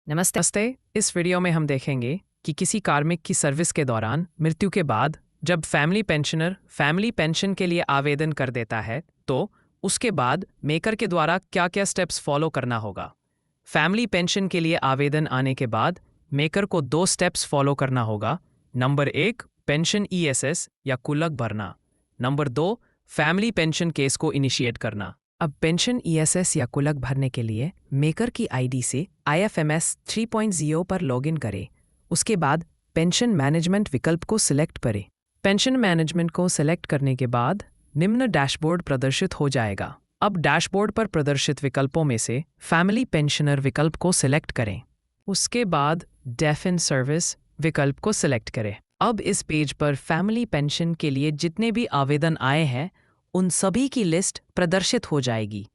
नमस्ते। इस वीडियो में हम देखेंगे कि किसी कार्मिक की सर्विस के दौरान मृत्यु के बाद जब फैमिली पेंशनर फैमिली पेंशन के लिए आवेदन कर देता है तो उसके बाद मेकर के द्वारा क्या क्या स्टेप्स फॉलो करना होगा। फैमिली पेंशन के लिए आवेदन आने के बाद मेकर को 2 स्टेप्स फॉलो करना होगा। नंबर 1, पेंशन ईएसएस या कुलक भरना। नंबर 2, फैमिली पेंशन केस को इनिशिएट करना। अब पेंशन ईएसएस या कुलक भरने के लिए मेकर की आईडी से IFMS 3.0 पर लॉगिन करें। उसके बाद पेंशन मैनेजमेंट विकल्प को सिलेक्ट करें। पेंशन मैनेजमेंट को सिलेक्ट करने के बाद निम्न डैशबोर्ड प्रदर्शित हो जाएगा। अब डैशबोर्ड पर प्रदर्शित विकल्पों में से फैमिली पेंशनर विकल्प को सिलेक्ट करें। उसके बाद डेथ इन सर्विस विकल्प को सिलेक्ट करें। अब इस पेज पर फैमिली पेंशन के लिए जितने भी आवेदन आए हैं उन सभी की लिस्ट प्रदर्शित हो जाएगी।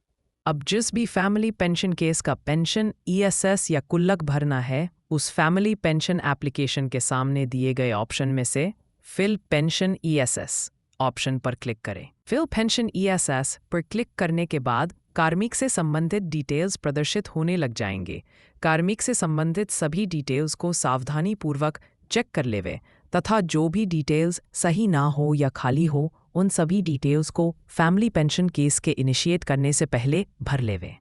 अब जिस भी फैमिली पेंशन केस का पेंशन ईएसएस या कुल्लक भरना है उस फैमिली पेंशन एप्लीकेशन के सामने दिए गए ऑप्शन में से फिल पेंशन ईएसएस ऑप्शन पर क्लिक करें। फिल पेंशन ईएसएस पर क्लिक करने के बाद कार्मिक से संबंधित डिटेल्स प्रदर्शित होने लग जाएंगे। कार्मिक से संबंधित सभी डिटेल्स को सावधानीपूर्वक चेक कर लेवे तथा जो भी डिटेल्स सही ना हो या खाली हो उन सभी डिटेल्स को फैमिली पेंशन केस के इनिशिएट करने से पहले भर लेवे।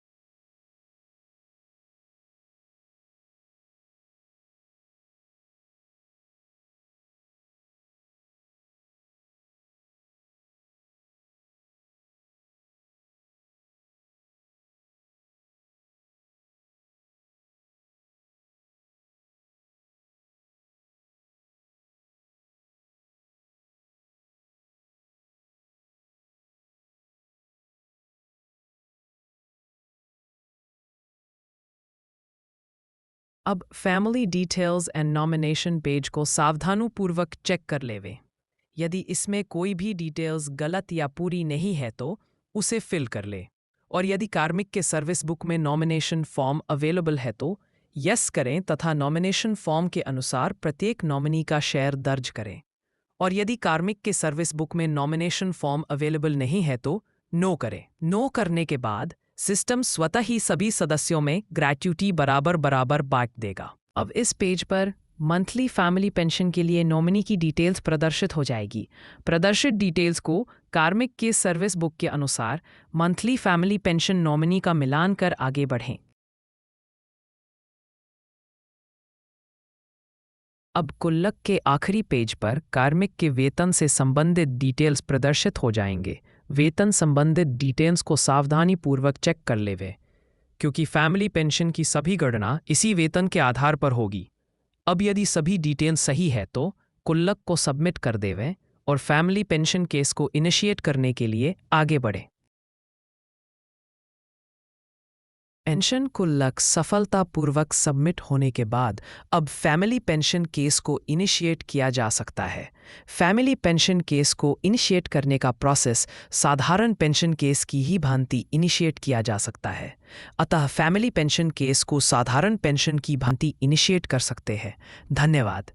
अब family details and nomination page को सावधानीपूर्वक चेक कर लेवे। यदि इसमें कोई भी डिटेल्स गलत या पूरी नहीं है तो उसे फिल कर ले। और यदि कार्मिक के सर्विस बुक में नॉमिनेशन फॉर्म अवेलेबल है तो यस करें तथा नॉमिनेशन फॉर्म के अनुसार प्रत्येक नॉमिनी का शेयर दर्ज करें। और यदि कार्मिक के सर्विस बुक में नॉमिनेशन फॉर्म अवेलेबल नहीं है तो नो करें। नो करने के बाद सिस्टम स्वतः ही सभी सदस्यों में ग्रेच्युटी बराबर बराबर बांट देगा। अब इस पेज पर मंथली फैमिली पेंशन के लिए नॉमिनी की डिटेल्स प्रदर्शित हो जाएगी। प्रदर्शित डिटेल्स को कार्मिक के सर्विस बुक के अनुसार मंथली फैमिली पेंशन नॉमिनी का मिलान कर आगे बढ़ें। अब कुल्लक के आखिरी पेज पर कार्मिक के वेतन से संबंधित डिटेल्स प्रदर्शित हो जाएंगे। वेतन संबंधित डिटेल्स को सावधानीपूर्वक चेक कर लेवे क्योंकि फैमिली पेंशन की सभी गणना इसी वेतन के आधार पर होगी। अब यदि सभी डिटेल्स सही है तो कुल्लक को सबमिट कर देवें और फैमिली पेंशन केस को इनिशिएट करने के लिए आगे बढ़े। पेंशन कुल्लक सफलतापूर्वक सबमिट होने के बाद अब फैमिली पेंशन केस को इनिशिएट किया जा सकता है। फैमिली पेंशन केस को इनिशिएट करने का प्रोसेस साधारण पेंशन केस की ही भांति इनिशिएट किया जा सकता है। अतः फैमिली पेंशन केस को साधारण पेंशन की भांति इनिशिएट कर सकते हैं। धन्यवाद।